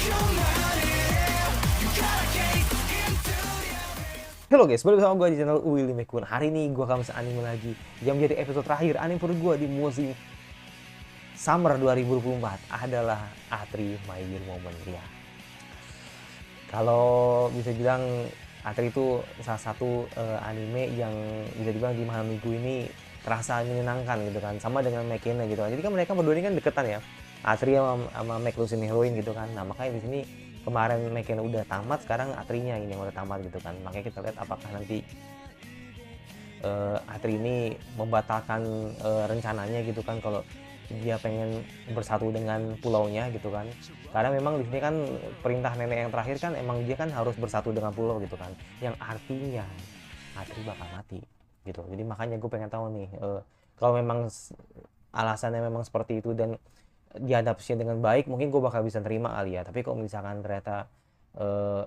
Halo guys, balik bersama gue di channel Willy Mekun. Hari ini gue akan bahas anime lagi yang menjadi episode terakhir anime per gue di musim Summer 2024 adalah Atri My Dear Moment ya. Kalau bisa bilang Atri itu salah satu anime yang bisa dibilang di malam minggu ini terasa menyenangkan gitu kan, sama dengan Mekina gitu kan. Jadi kan mereka berdua ini kan deketan ya, Atri sama Mek Lusin Heroine gitu kan. Nah makanya di sini kemarin Mekina udah tamat, sekarang Atrinya ini yang udah tamat gitu kan. Makanya kita lihat apakah nanti Atri ini membatalkan rencananya gitu kan, kalau dia pengen bersatu dengan pulaunya gitu kan. Karena memang di sini kan perintah nenek yang terakhir kan emang dia kan harus bersatu dengan pulau gitu kan, yang artinya Atri bakal mati gitu. Jadi makanya gue pengen tahu nih, kalau memang alasannya memang seperti itu dan diadaptasinya dengan baik, mungkin gue bakal bisa terima kali ya. Tapi kalau misalkan ternyata eh,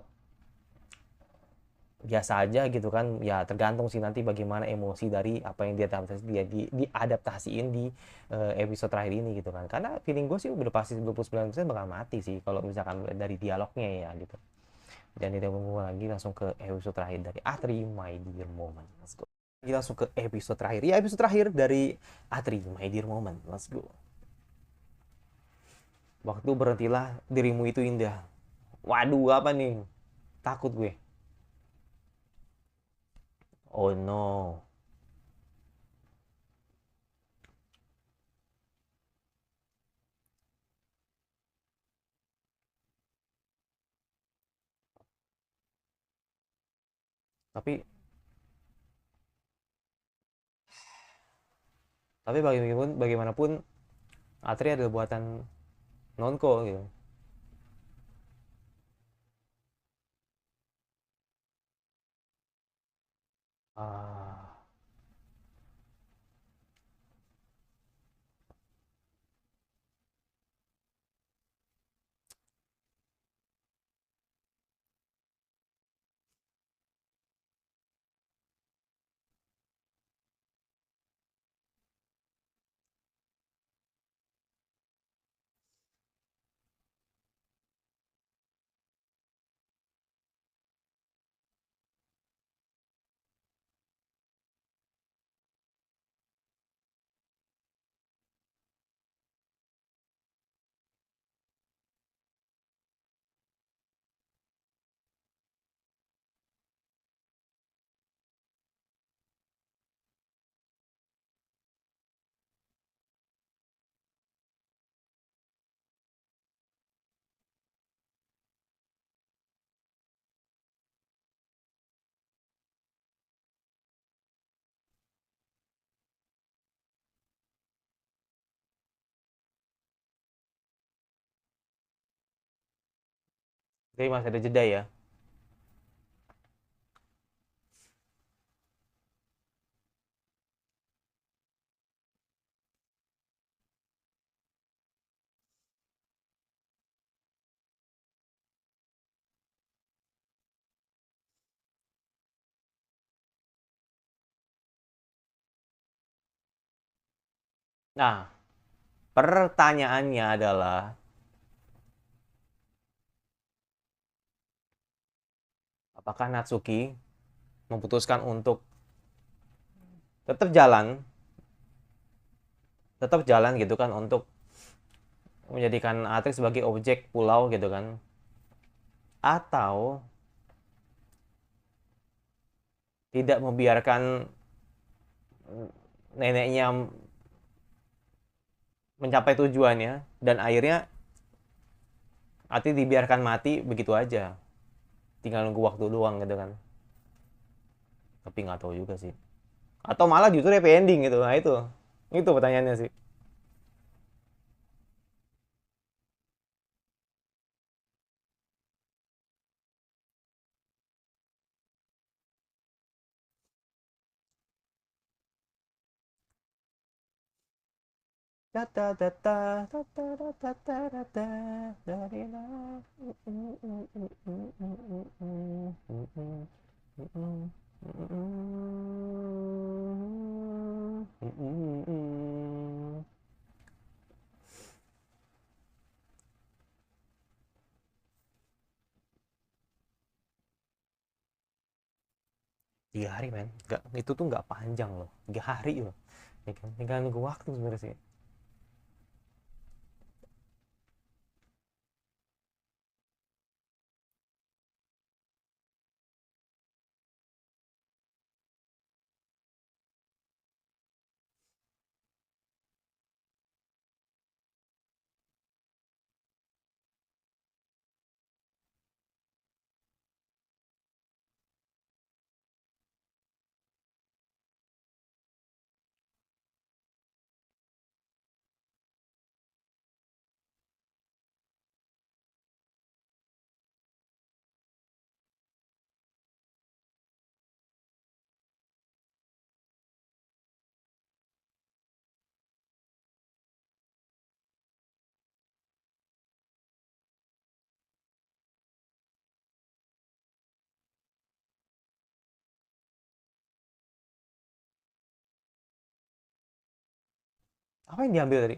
biasa aja gitu kan, ya tergantung sih nanti bagaimana emosi dari apa yang diadaptasiin di episode terakhir ini gitu kan. Karena feeling gue sih udah pasti 99% bakal mati sih kalau misalkan dari dialognya ya gitu. Dan tidak menunggu lagi, langsung ke episode terakhir dari Atri My Dear Moment. Let's go. Lagi langsung ke episode terakhir, ya episode terakhir dari Atri My Dear Moment. Let's go. Waktu berhentilah, dirimu itu indah. Waduh, apa nih? Takut gue. Oh no. Tapi bagaimanapun Atri adalah buatan Nonko gitu. Ah, jadi masih ada jeda ya. Nah, pertanyaannya adalah apakah Natsuki memutuskan untuk tetap jalan, tetap jalan gitu kan, untuk menjadikan Atri sebagai objek pulau gitu kan, atau tidak membiarkan neneknya mencapai tujuannya dan akhirnya Atri dibiarkan mati begitu aja, tinggal nunggu waktu doang gitu kan. Tapi nggak tahu juga sih, atau malah justru happy ending gitu. Nah itu pertanyaannya sih. 3 hari men, nggak, itu tuh nggak panjang loh, 3 hari loh, ya kan, tinggal nunggu waktu sebenarnya sih. Apa yang diambil tadi?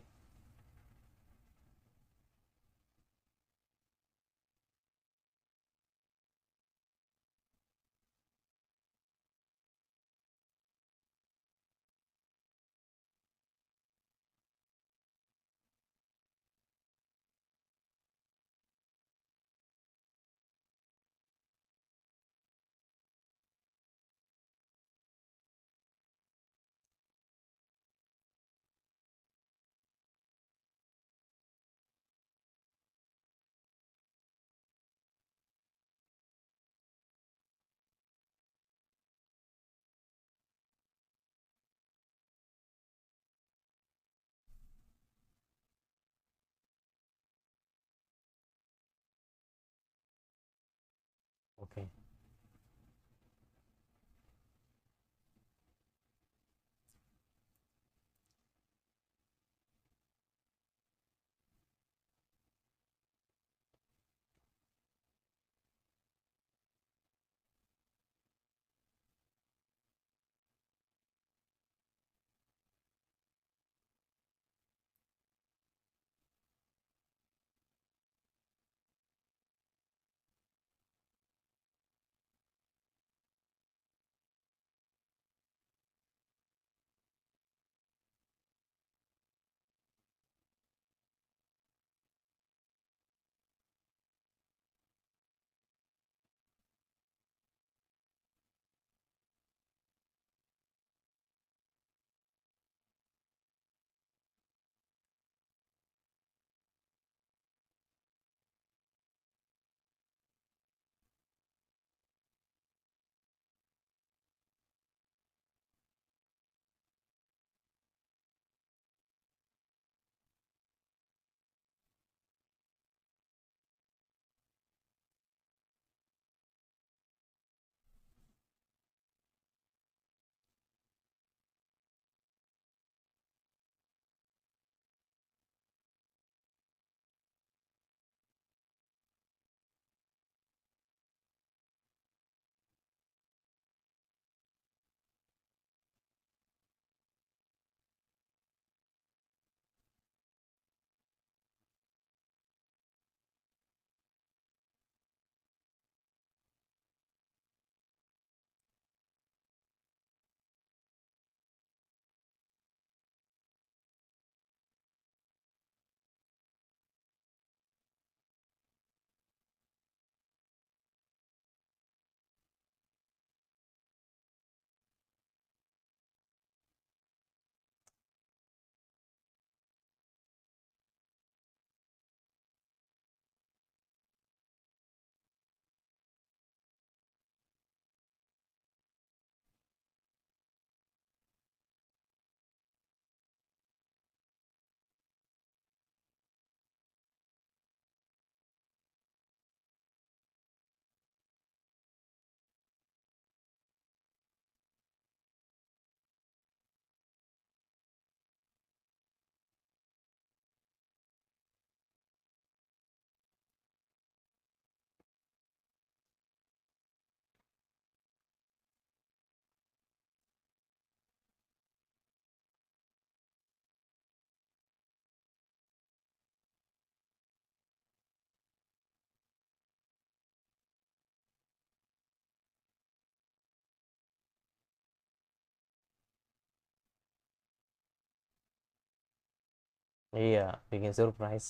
Iya, bikin surprise.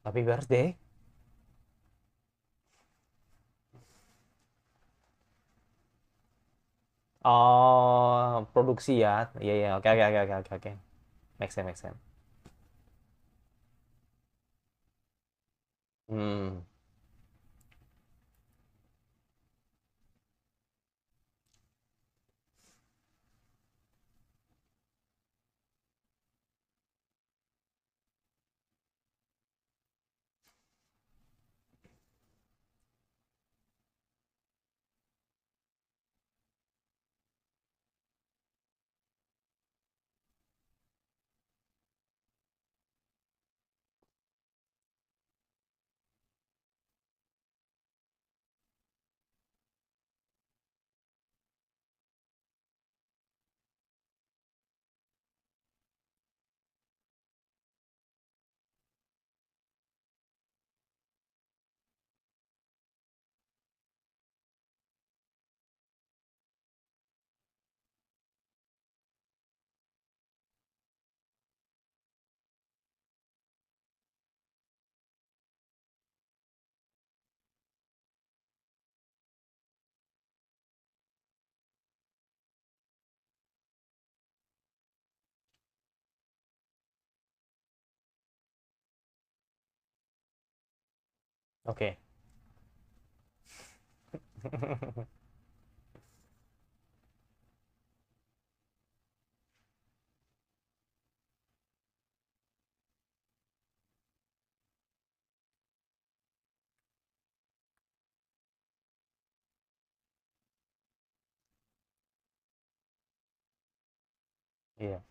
Happy birthday. Oh, produksi ya. Iya, iya. Oke, oke, oke, oke, oke, oke. Make sense, make sense. Hmm, oke. Iya.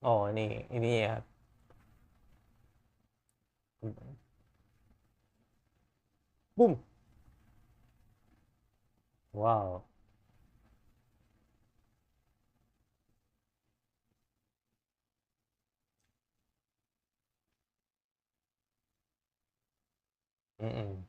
Oh, ini ya. Boom. Wow. Mm-mm.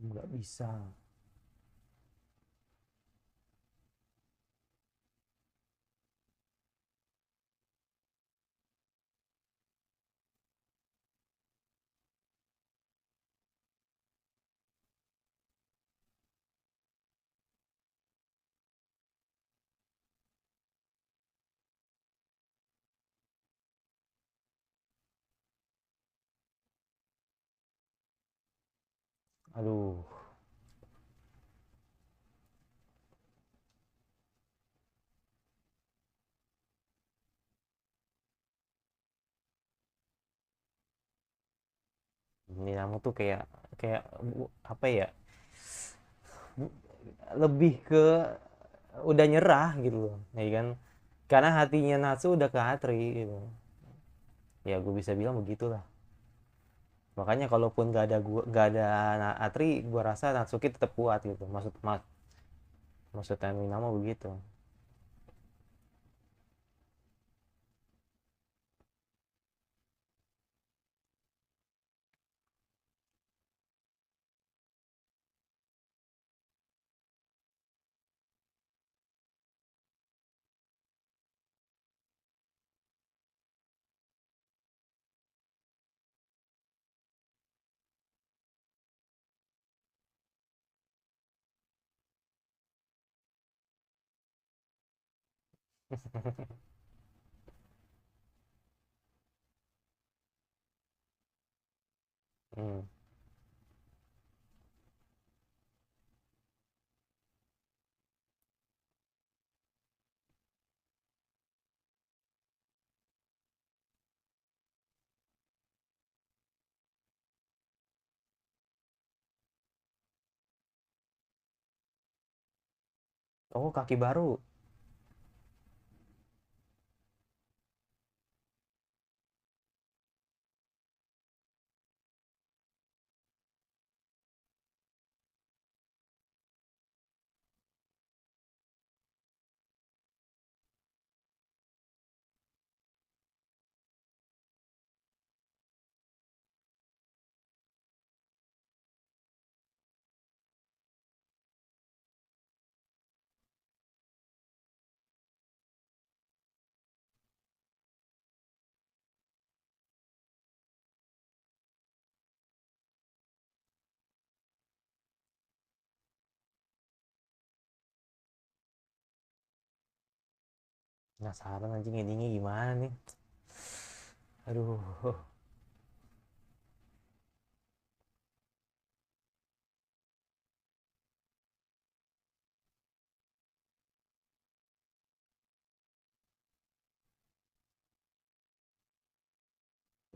Nggak bisa. Aduh, ini kamu tuh kayak kayak apa ya? Lebih ke udah nyerah gitu loh, ya kan? Karena hatinya Natsu udah ke Hatri gitu. Ya gue bisa bilang begitulah. Makanya kalaupun gak ada Atri, gua rasa Natsuki tetap kuat gitu. Maksud Minamo begitu. Hmm. Oh, kaki baru. Penasaran anjing endingnya gimana nih. Aduh.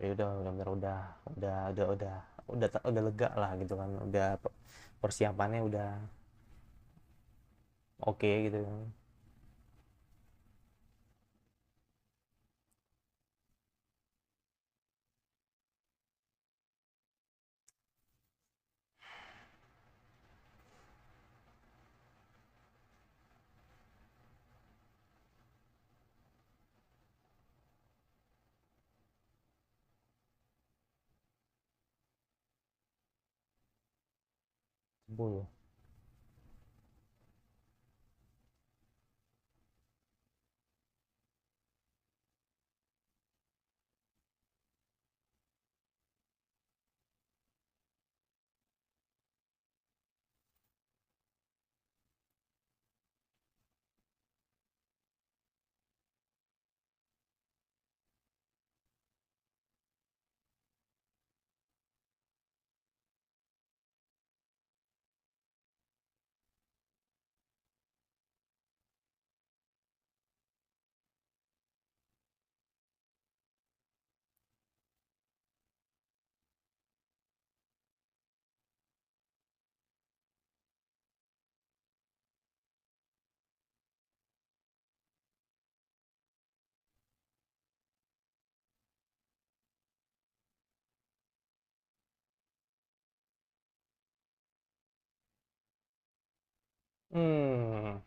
Ya udah benar udah lega lah gitu kan. Udah persiapannya udah oke gitu kan. Sepuluh. Hmm.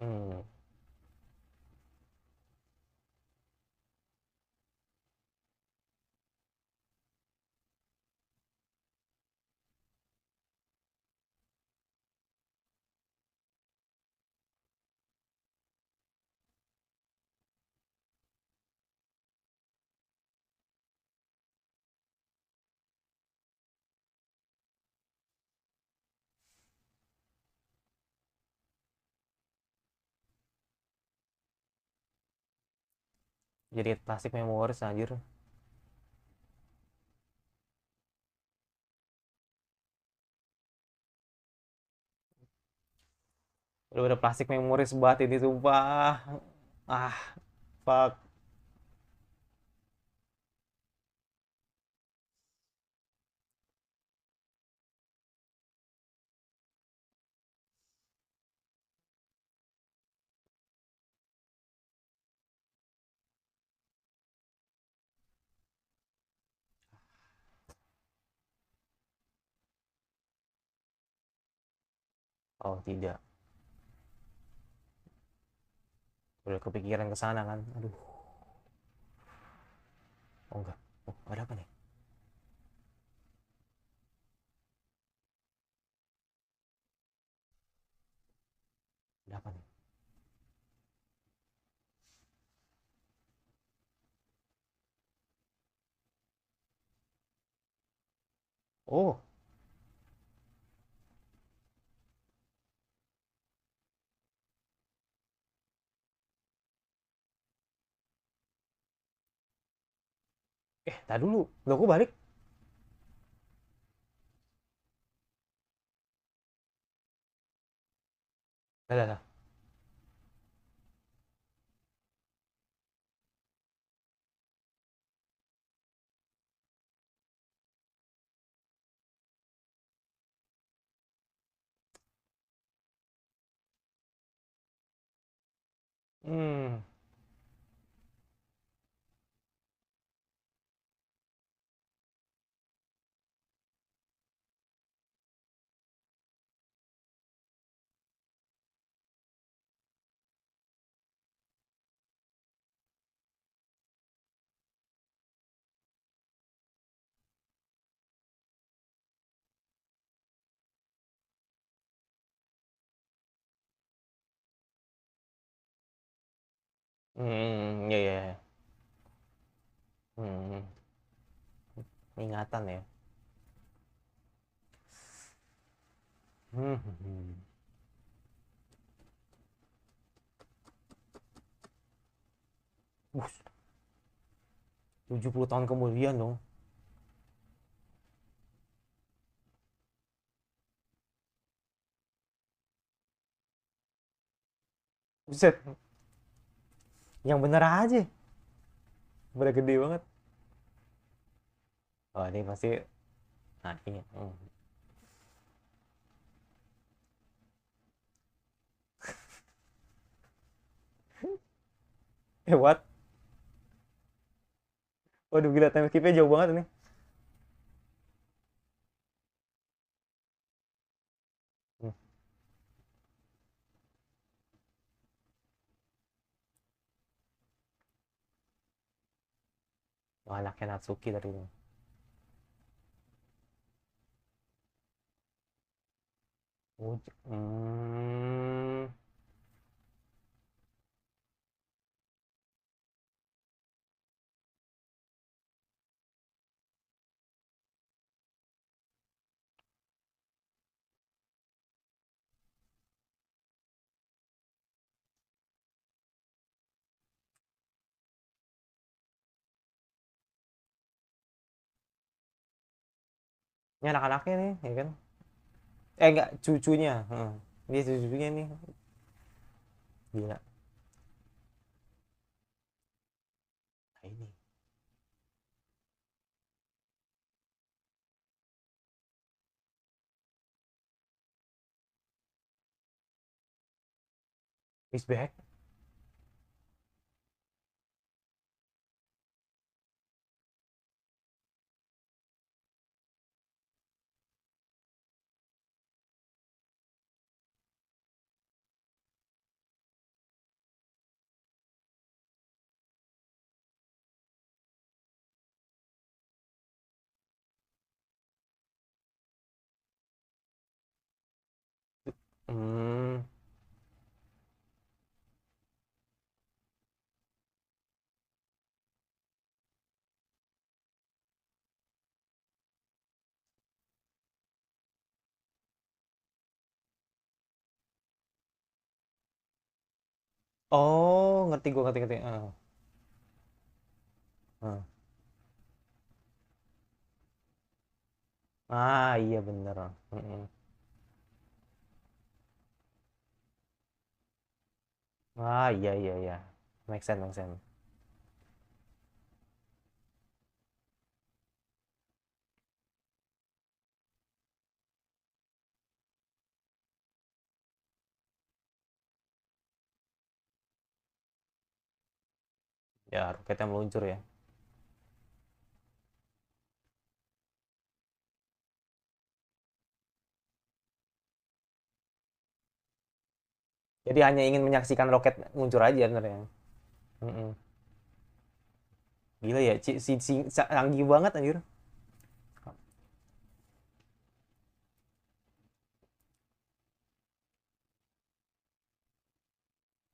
Hmm. Jadi plastik memoris anjir. Udah plastik memoris banget ini sumpah. Ah, fuck. Oh tidak, udah kepikiran ke sana kan. Aduh, oh enggak. Oh, ada apa nih? Ada apa nih? Oh, tak dulu. Loh, kok balik? Lah, lah, lah. Hmm, ya, ya, ya. Hmm, ingatan ya. Hmm, hmm, hmm. Bus, 70 tahun kemudian dong. Buset, yang bener aja. Bener gede banget. Oh, ini pasti. Nah, ini. What? Waduh, gila, time skipnya jauh banget ini. Hmm. Wah, anaknya Natsuki tadi ini. Hmm. Ini anak-anaknya nih, ya kan? Enggak, cucunya. Dia cucunya nih. Gila. Nah, ini. He's back. Hmm. Oh, ngerti gue, ngerti, ngerti. Ah. Ah, iya bener. Mm-mm. Ah, iya, iya, iya. Make sense, make sense. Ya, roketnya meluncur ya. Jadi hanya ingin menyaksikan roket muncul aja sebenarnya. Mm-mm. Gila ya, canggih banget anjir.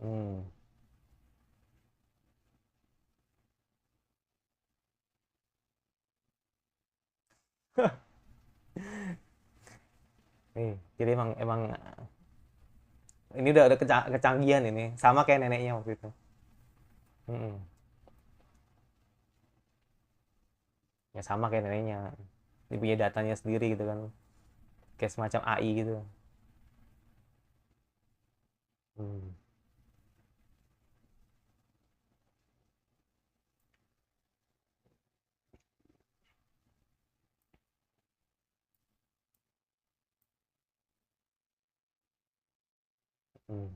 Hmm. Nih, jadi emang emang ini udah ada kecanggihan ini, sama kayak neneknya waktu itu. Mm-mm. Ya sama kayak neneknya. Dia punya datanya sendiri gitu kan, kayak semacam AI gitu. Hmm. Hmm.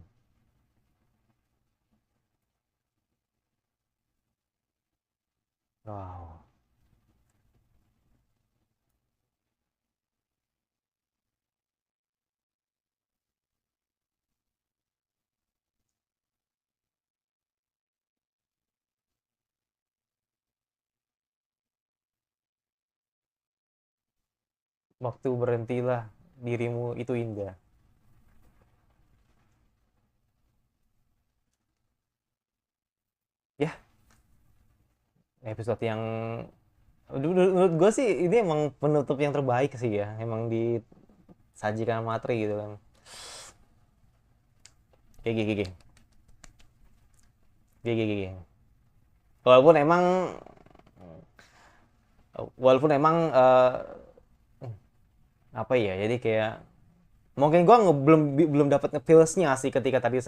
Wow. Waktu berhentilah, dirimu itu indah. Ya, episode yang menurut gue sih ini emang penutup yang terbaik sih ya. Emang disajikan materi gitu kan. Kayak gini, kayak gini. Walaupun emang walaupun emang apa ya, jadi kayak mungkin gue belum dapat feelsnya sih ketika tadi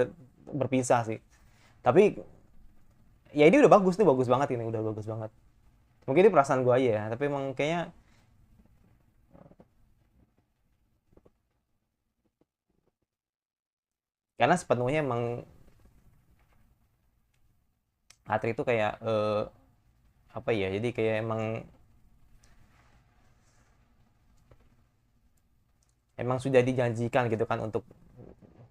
berpisah sih, tapi ya ini udah bagus nih, bagus banget, ini udah bagus banget. Mungkin ini perasaan gue aja ya, tapi emang kayaknya karena sepenuhnya emang Atri itu kayak apa ya, jadi kayak emang sudah dijanjikan gitu kan untuk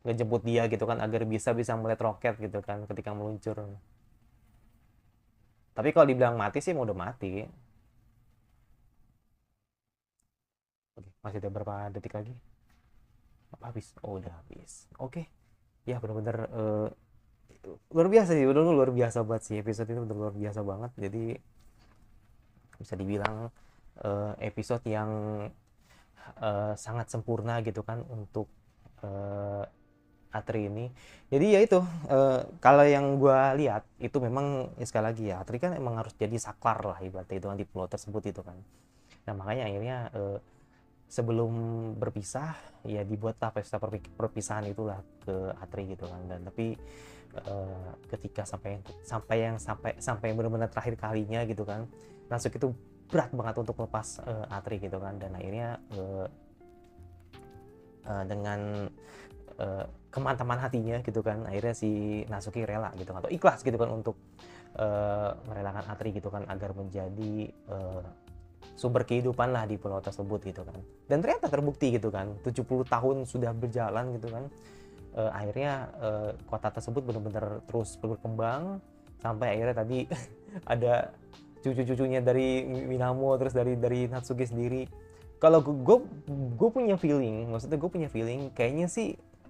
ngejemput dia gitu kan agar bisa bisa melihat roket gitu kan ketika meluncur. Tapi kalau dibilang mati sih mau udah mati. Oke, masih ada berapa detik lagi? Apa habis? Oh udah habis. Oke, ya benar-benar luar biasa sih, udah luar biasa banget sih, episode itu udah luar biasa banget. Jadi bisa dibilang episode yang sangat sempurna gitu kan untuk uh, Atri ini. Jadi ya itu, kalau yang gue lihat itu memang ya sekali lagi ya, Atri kan emang harus jadi saklar lah ibaratnya itu kan di pulau tersebut itu kan. Nah makanya akhirnya sebelum berpisah ya dibuatlah pesta perpisahan itulah ke Atri gitu kan. Dan tapi ketika sampai yang benar-benar terakhir kalinya gitu kan, Nasuke itu berat banget untuk lepas Atri gitu kan. Dan akhirnya dengan kemantapan hatinya gitu kan, akhirnya si Nasuki rela gitu kan, atau ikhlas gitu kan untuk merelakan Atri gitu kan agar menjadi sumber kehidupan lah di pulau tersebut gitu kan. Dan ternyata terbukti gitu kan, 70 tahun sudah berjalan gitu kan, akhirnya kota tersebut benar-benar terus berkembang sampai akhirnya tadi ada cucu-cucunya dari Minamo, terus dari Natsuki sendiri. Kalau gue punya feeling, maksudnya gue punya feeling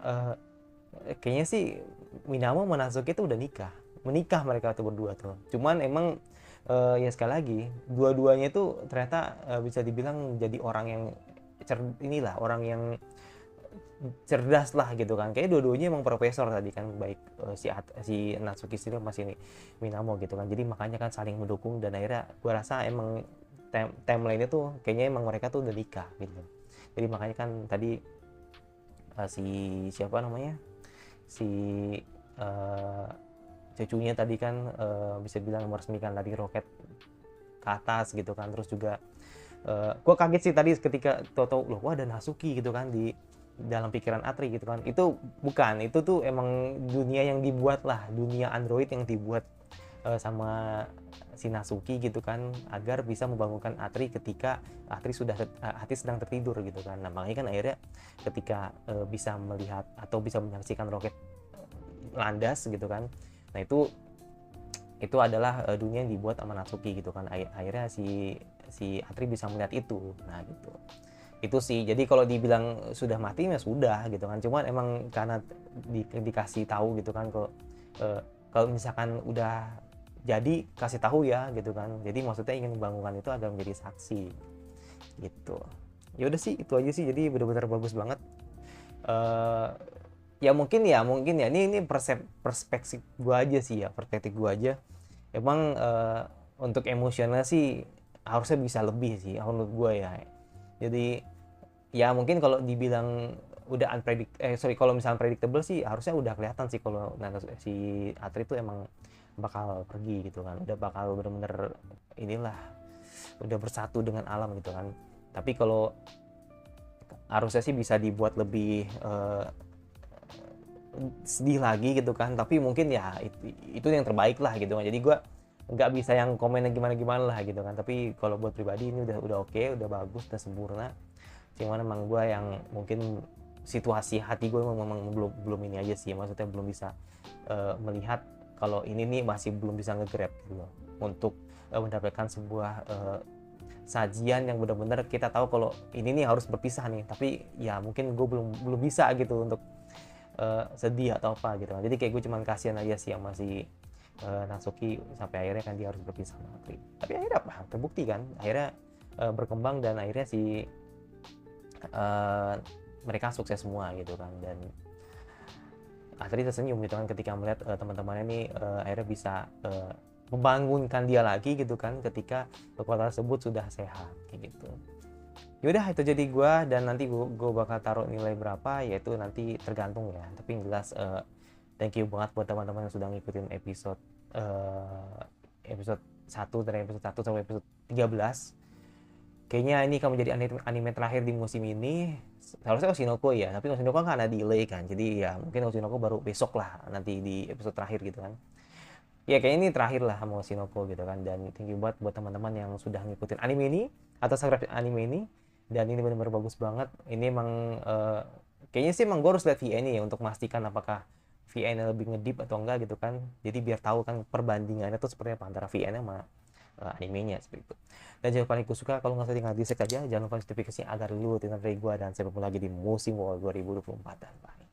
uh, kayaknya sih Minamo sama Natsuki itu udah menikah mereka tuh berdua tuh. Cuman emang ya sekali lagi dua-duanya itu ternyata bisa dibilang jadi orang yang inilah orang yang cerdas lah gitu kan. Kayak dua-duanya emang profesor tadi kan, baik si Natsuki sendiri masih ini Minamo gitu kan. Jadi makanya kan saling mendukung dan akhirnya gue rasa emang timeline itu kayaknya emang mereka tuh udah nikah gitu. Jadi makanya kan tadi si siapa namanya, si uh, cucunya tadi kan bisa bilang meresmikan tadi roket ke atas gitu kan. Terus juga gue kaget sih tadi ketika tahu loh, wah ada Nasuki gitu kan di dalam pikiran Atri gitu kan. Itu bukan, itu tuh emang dunia yang dibuat lah, dunia android yang dibuat sama si Nasuki gitu kan agar bisa membangunkan Atri ketika Atri sedang tertidur gitu kan. Nah makanya kan akhirnya ketika bisa melihat atau bisa menyaksikan roket landas gitu kan. Nah itu adalah dunia yang dibuat sama Natsuki gitu kan. Akhirnya si Atri bisa melihat itu. Nah gitu itu sih. Jadi kalau dibilang sudah mati ya sudah gitu kan, cuman emang karena dikasih tahu gitu kan, kalau misalkan udah jadi kasih tahu ya gitu kan. Jadi maksudnya ingin membangunkan itu agar menjadi saksi gitu. Ya udah sih itu aja sih. Jadi benar-benar bagus banget. Ya mungkin ya ini perspektif gua aja sih ya, perspektif gua aja. Emang untuk emosional sih harusnya bisa lebih sih menurut gua ya. Jadi ya mungkin kalau dibilang udah kalau misalnya predictable sih harusnya udah kelihatan sih kalau si Atri itu emang bakal pergi gitu kan, udah bakal bener-bener inilah udah bersatu dengan alam gitu kan. Tapi kalau harusnya sih bisa dibuat lebih sedih lagi gitu kan, tapi mungkin ya itu yang terbaik lah gitu kan. Jadi gue nggak bisa yang komennya gimana lah gitu kan, tapi kalau buat pribadi ini udah oke, udah bagus, udah sempurna. Cuman emang gue yang mungkin situasi hati gue memang belum ini aja sih, maksudnya belum bisa melihat kalau ini nih masih belum bisa nge-grab gitu loh, untuk mendapatkan sebuah sajian yang benar-benar kita tahu kalau ini nih harus berpisah nih, tapi ya mungkin gue belum bisa gitu untuk sedih atau apa gitu kan. Jadi kayak gue cuman kasihan aja sih yang masih Natsuki sampai akhirnya kan dia harus berpisah sama Atri. Tapi akhirnya apa? Terbukti kan, akhirnya berkembang dan akhirnya mereka sukses semua gitu kan. Dan Atri tersenyum gitu kan ketika melihat teman-temannya ini akhirnya bisa membangunkan dia lagi gitu kan ketika kekuatan tersebut sudah sehat kayak gitu. Yaudah itu jadi gue, dan nanti gue bakal taruh nilai berapa yaitu nanti tergantung ya. Tapi yang jelas thank you banget buat teman-teman yang sudah ngikutin episode 1 dari episode 1 sampai episode 13. Kayaknya ini akan menjadi anime terakhir di musim ini. Seharusnya Oshinoko ya, tapi Oshinoko kan ada delay kan, jadi ya mungkin Oshinoko baru besok lah nanti di episode terakhir gitu kan. Ya kayaknya ini terakhir lah sama Oshinoko gitu kan. Dan thank you buat teman-teman yang sudah ngikutin anime ini atau subscribe anime ini. Dan ini benar-benar bagus banget. Ini emang kayaknya sih emang gue harus lihat VN ya untuk memastikan apakah VN lebih ngedip atau enggak gitu kan. Jadi biar tahu kan perbandingannya tuh seperti apa antara VN sama animenya seperti itu. Dan jangan lupa like suka, kalau nggak suka tinggal dislike aja. Jangan lupa notifikasinya agar lu rutin dari gue, dan saya bertemu lagi di musim WOL 2024 dan bye.